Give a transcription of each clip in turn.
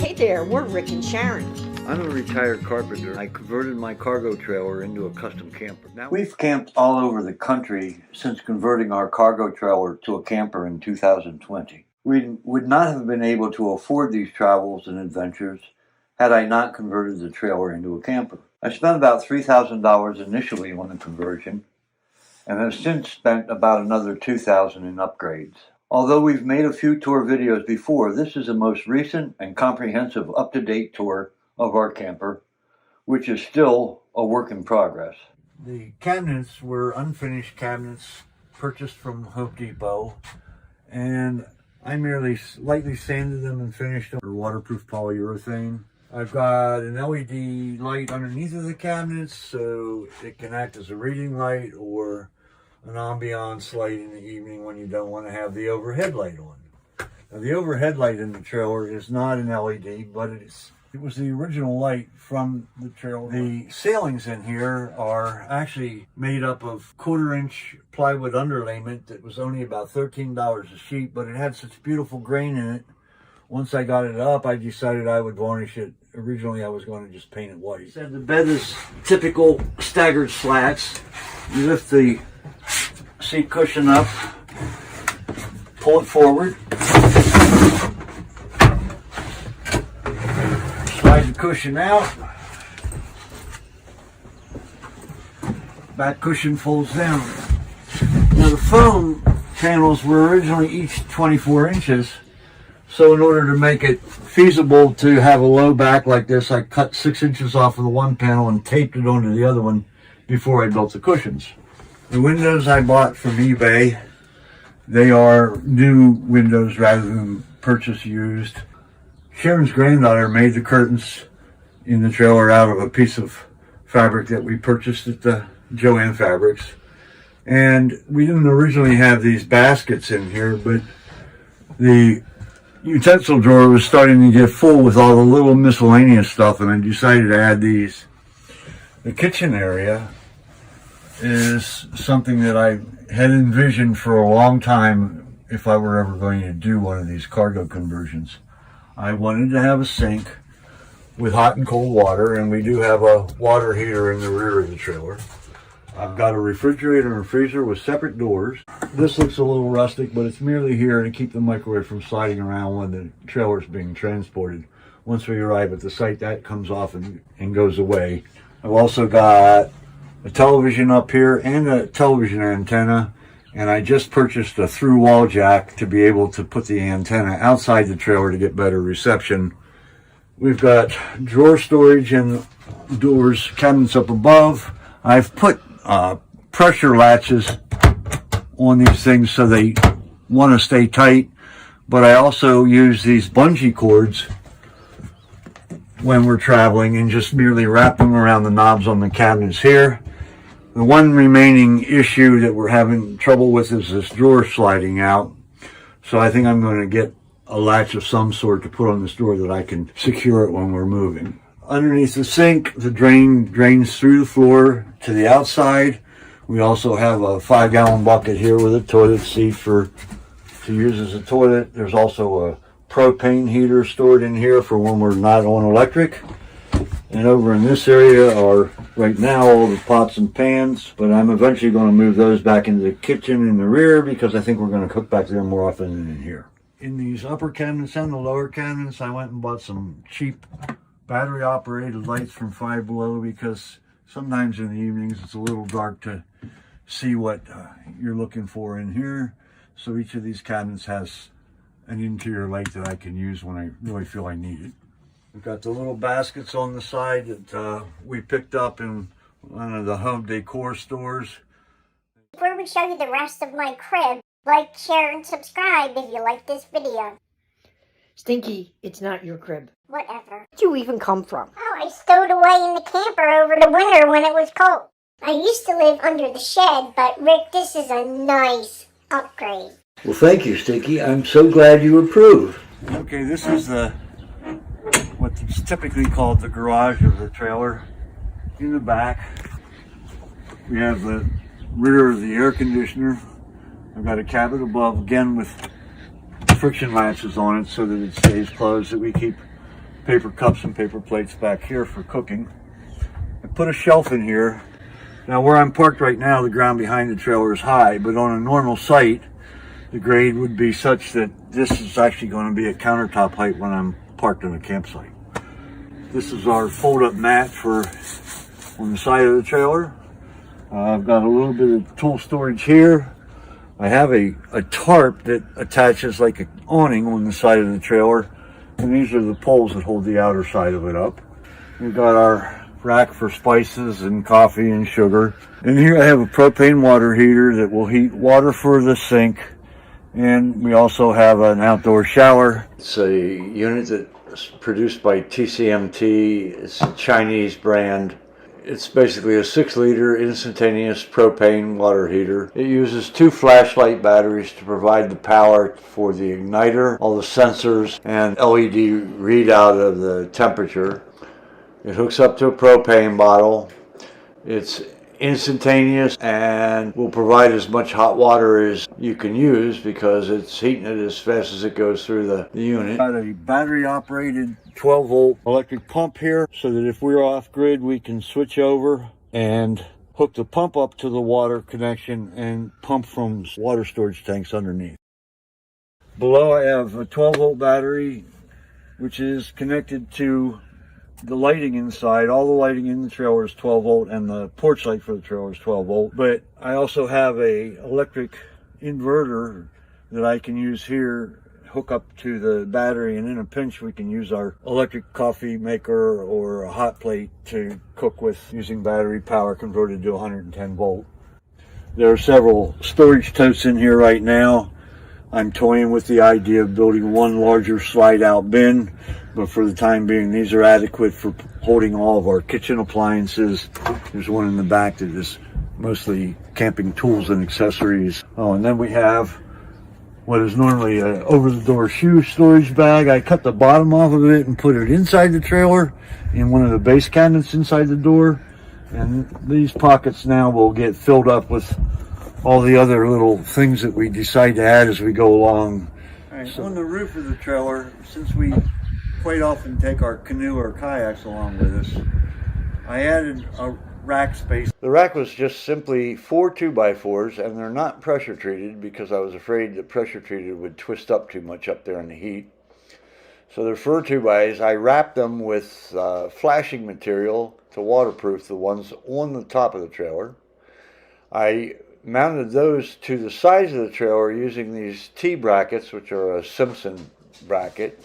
Hey there, we're Rick and Sharon. I'm a retired carpenter. I converted my cargo trailer into a custom camper. Now, we've camped all over the country since converting our cargo trailer to a camper in 2020. We would not have been able to afford these travels and adventures had I not converted the trailer into a camper. I spent about $3,000 initially on the conversion and have since spent about another $2,000 in upgrades. Although we've made a few tour videos before, this is the most recent and comprehensive up-to-date tour of our camper, which is still a work in progress. The cabinets were unfinished cabinets purchased from Home Depot, and I merely lightly sanded them and finished them with waterproof polyurethane. I've got an LED light underneath of the cabinets so it can act as a reading light or an ambiance light in the evening when you don't want to have the overhead light on. Now, the overhead light in the trailer is not an LED, but it was the original light from the trailer. The ceilings in here are actually made up of 1/4-inch plywood underlayment that was only about $13 a sheet, but it had such beautiful grain in it. Once I got it up, I decided I would varnish it. Originally, I was going to just paint it white. So the bed is typical staggered slats. You lift the seat cushion up, pull it forward, slide the cushion out, back cushion folds down. Now the foam panels were originally each 24 inches, so in order to make it feasible to have a low back like this, I cut 6 inches off of the one panel and taped it onto the other one before I built the cushions. The windows I bought from eBay, they are new windows rather than purchase used. Sharon's granddaughter made the curtains in the trailer out of a piece of fabric that we purchased at the Joann Fabrics. And we didn't originally have these baskets in here, but the utensil drawer was starting to get full with all the little miscellaneous stuff, and I decided to add these. The kitchen area is something that I had envisioned for a long time if I were ever going to do one of these cargo conversions. I wanted to have a sink with hot and cold water, and we do have a water heater in the rear of the trailer. I've got a refrigerator and a freezer with separate doors. This looks a little rustic, but it's merely here to keep the microwave from sliding around when the trailer is being transported. Once we arrive at the site, that comes off and goes away. I've also got a television up here and a television antenna, and I just purchased a through wall jack to be able to put the antenna outside the trailer to get better reception. We've got drawer storage and doors, cabinets up above. I've put pressure latches on these things so they want to stay tight, but I also use these bungee cords when we're traveling and just merely wrap them around the knobs on the cabinets here. The one remaining issue that we're having trouble with is this drawer sliding out. So I think I'm going to get a latch of some sort to put on this door that I can secure it when we're moving. Underneath the sink, the drain drains through the floor to the outside. We also have a 5-gallon bucket here with a toilet seat to use as a toilet. There's also a propane heater stored in here for when we're not on electric. And over in this area are, right now, all the pots and pans, but I'm eventually going to move those back into the kitchen in the rear because I think we're going to cook back there more often than in here. In these upper cabinets and the lower cabinets, I went and bought some cheap battery-operated lights from Five Below because sometimes in the evenings it's a little dark to see what you're looking for in here. So each of these cabinets has an interior light that I can use when I really feel I need it. We've got the little baskets on the side that we picked up in one of the home decor stores. Before we show you the rest of my crib, like, share, and subscribe if you like this video. Stinky, it's not your crib. Whatever. Where'd you even come from? Oh, I stowed away in the camper over the winter when it was cold. I used to live under the shed, but Rick, this is a nice upgrade. Well, thank you, Stinky. I'm so glad you approve. Okay, this is what's typically called the garage of the trailer. In the back, we have the rear of the air conditioner. I've got a cabinet above, again with friction latches on it so that it stays closed, that we keep paper cups and paper plates back here for cooking. I put a shelf in here. Now where I'm parked right now, the ground behind the trailer is high, but on a normal site, the grade would be such that this is actually going to be a countertop height when I'm parked on a campsite. This is our fold-up mat for on the side of the trailer. I've got a little bit of tool storage here. I have a tarp that attaches like an awning on the side of the trailer, and these are the poles that hold the outer side of it up. We've got our rack for spices and coffee and sugar. And here I have a propane water heater that will heat water for the sink, and we also have an outdoor shower. It's a unit that's produced by TCMT. It's a Chinese brand. It's basically a 6-liter instantaneous propane water heater. It uses 2 flashlight batteries to provide the power for the igniter, all the sensors, and LED readout of the temperature. It hooks up to a propane bottle. It's instantaneous and will provide as much hot water as you can use because it's heating it as fast as it goes through the unit. Got a battery operated 12-volt electric pump here so that if we're off grid we can switch over and hook the pump up to the water connection and pump from water storage tanks underneath. Below I have a 12-volt battery which is connected to the lighting inside. All the lighting in the trailer is 12 volt and the porch light for the trailer is 12 volt. But I also have a electric inverter that I can use here, hook up to the battery, and in a pinch we can use our electric coffee maker or a hot plate to cook with using battery power converted to 110 volt. There are several storage totes in here right now. I'm toying with the idea of building one larger slide out bin, but for the time being, these are adequate for holding all of our kitchen appliances. There's one in the back that is mostly camping tools and accessories. Oh, and then we have what is normally an over-the-door shoe storage bag. I cut the bottom off of it and put it inside the trailer in one of the base cabinets inside the door. And these pockets now will get filled up with all the other little things that we decide to add as we go along. All right, so on the roof of the trailer, since we quite often take our canoe or kayaks along with us, I added a rack space. The rack was just simply 4 2x4s, and they're not pressure treated because I was afraid that pressure treated would twist up too much up there in the heat. So they're 4 2x. I wrapped them with flashing material to waterproof the ones on the top of the trailer. I mounted those to the sides of the trailer using these T-brackets, which are a Simpson bracket.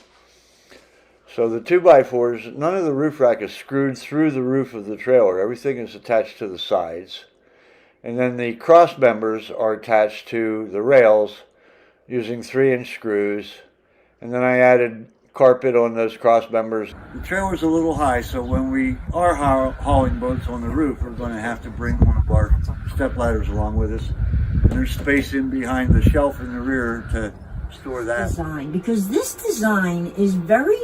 So the 2x4s, none of the roof rack is screwed through the roof of the trailer. Everything is attached to the sides. And then the cross members are attached to the rails using 3-inch screws. And then I added carpet on those cross members. The trailer's a little high, so when we are hauling boats on the roof, we're going to have to bring one of our step ladders along with us. And there's space in behind the shelf in the rear to store that. Design, because this design is very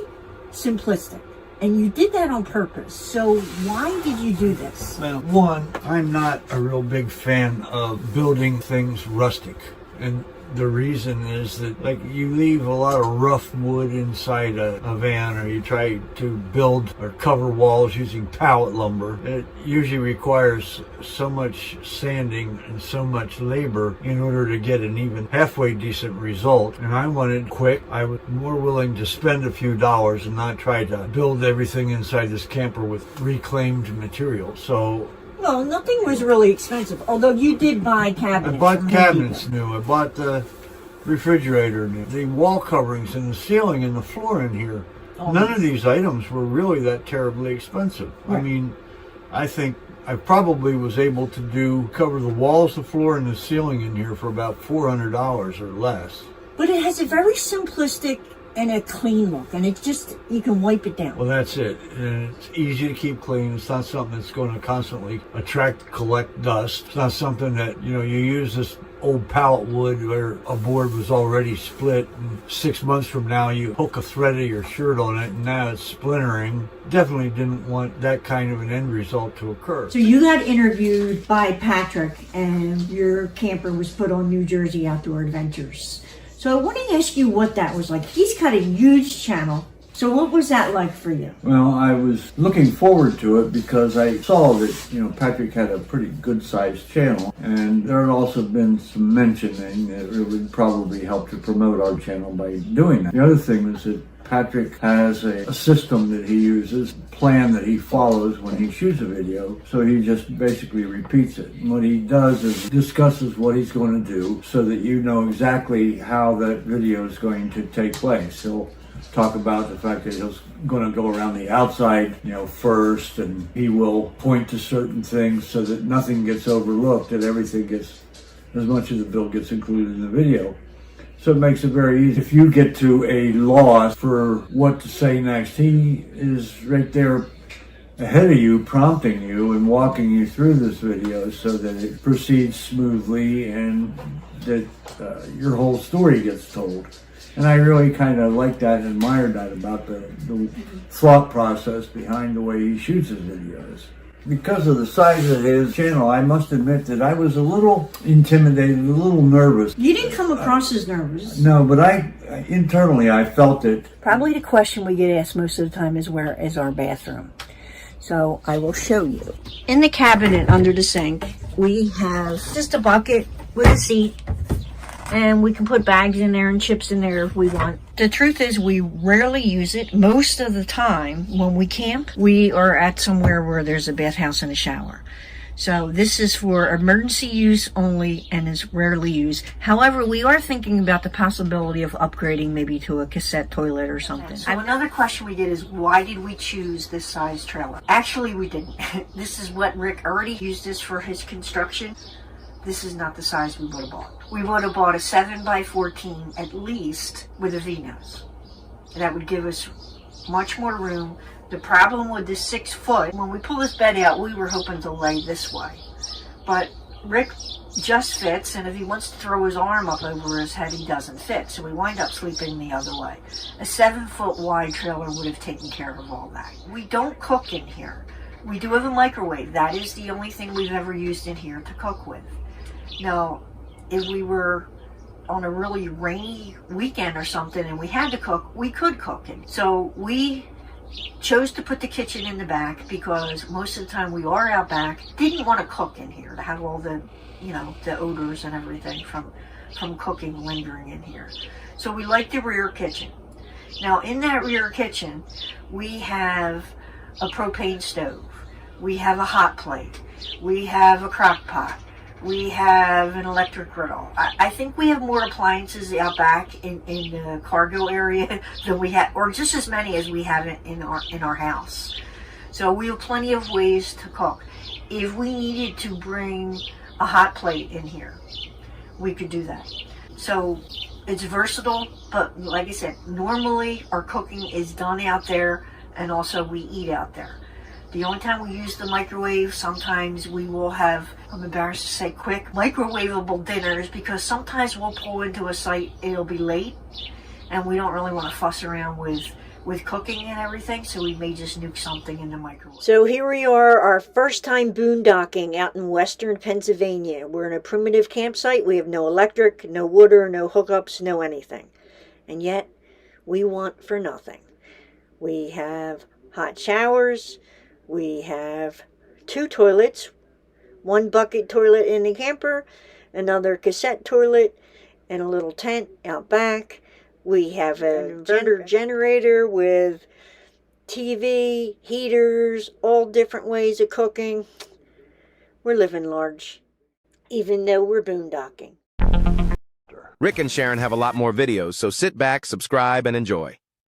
simplistic, and you did that on purpose. So why did you do this? Well, one, I'm not a real big fan of building things rustic, and the reason is that, like, you leave a lot of rough wood inside a van, or you try to build or cover walls using pallet lumber. It usually requires so much sanding and so much labor in order to get an even halfway decent result. And I wanted quick. I was more willing to spend a few dollars and not try to build everything inside this camper with reclaimed material. So Well, nothing was really expensive, although you did buy cabinets. I bought cabinets new. I bought the refrigerator new. The wall coverings and the ceiling and the floor in here. Oh, None of these items were really that terribly expensive. Right. I mean, I think I probably was able to cover the walls, the floor, and the ceiling in here for about $400 or less. But it has a very simplistic and a clean look, and it just, you can wipe it down. Well, that's it. And it's easy to keep clean. It's not something that's going to constantly collect dust. It's not something that, you use this old pallet wood where a board was already split, and 6 months from now you hook a thread of your shirt on it and now it's splintering. Definitely didn't want that kind of an end result to occur. So you got interviewed by Patrick, and your camper was put on New Jersey Outdoor Adventures. So I want to ask you what that was like. He's got a huge channel, So what was that like for you? Well, I was looking forward to it because I saw that, Patrick had a pretty good sized channel, and there had also been some mentioning that it would probably help to promote our channel by doing that. The other thing is that Patrick has a system that he uses, plan that he follows when he shoots a video, so he just basically repeats it. And what he does is discusses what he's going to do so that you know exactly how that video is going to take place. He'll talk about the fact that he's going to go around the outside, first, and he will point to certain things so that nothing gets overlooked, that everything gets, as much of the bill gets included in the video. So it makes it very easy. If you get to a loss for what to say next, he is right there ahead of you, prompting you and walking you through this video so that it proceeds smoothly and that your whole story gets told. And I really kind of like that and admire that about the thought process behind the way he shoots his videos. Because of the size of his channel, I must admit that I was a little intimidated, a little nervous. You didn't come across as nervous. No, but internally I felt it. Probably the question we get asked most of the time is, where is our bathroom? So I will show you. In the cabinet under the sink, we have just a bucket with a seat, and we can put bags in there and chips in there if we want. The truth is, we rarely use it. Most of the time when we camp, we are at somewhere where there's a bathhouse and a shower. So this is for emergency use only and is rarely used. However, we are thinking about the possibility of upgrading maybe to a cassette toilet or something. So another question we get is, why did we choose this size trailer? Actually, we didn't. This is what Rick already used this for his construction. This is not the size we would have bought. We would have bought a 7x14 at least with a V-nose. That would give us much more room. The problem with this 6 foot, when we pull this bed out, we were hoping to lay this way. But Rick just fits, and if he wants to throw his arm up over his head, he doesn't fit. So we wind up sleeping the other way. A 7 foot wide trailer would have taken care of all that. We don't cook in here. We do have a microwave. That is the only thing we've ever used in here to cook with. Now, if we were on a really rainy weekend or something and we had to cook, we could cook it. So we chose to put the kitchen in the back because most of the time we are out back. Didn't want to cook in here to have all the, the odors and everything from cooking lingering in here. So we like the rear kitchen. Now, in that rear kitchen, we have a propane stove. We have a hot plate. We have a crock pot. We have an electric griddle. I think we have more appliances out back in the cargo area than we have, or just as many as we have in our house. So we have plenty of ways to cook. If we needed to bring a hot plate in here, we could do that. So it's versatile, but like I said, normally our cooking is done out there, and also we eat out there. The only time we use the microwave, sometimes we will have, I'm embarrassed to say, quick microwavable dinners, because sometimes we'll pull into a site, it'll be late, and we don't really want to fuss around with cooking and everything, so we may just nuke something in the microwave. So here we are, our first time boondocking out in western Pennsylvania. We're in a primitive campsite. We have no electric, no water, no hookups, no anything. And yet, we want for nothing. We have hot showers. We have 2 toilets, 1 bucket toilet in the camper, another cassette toilet, and a little tent out back. We have an inverter generator with TV, heaters, all different ways of cooking. We're living large, even though we're boondocking. Rick and Sharon have a lot more videos, so sit back, subscribe, and enjoy.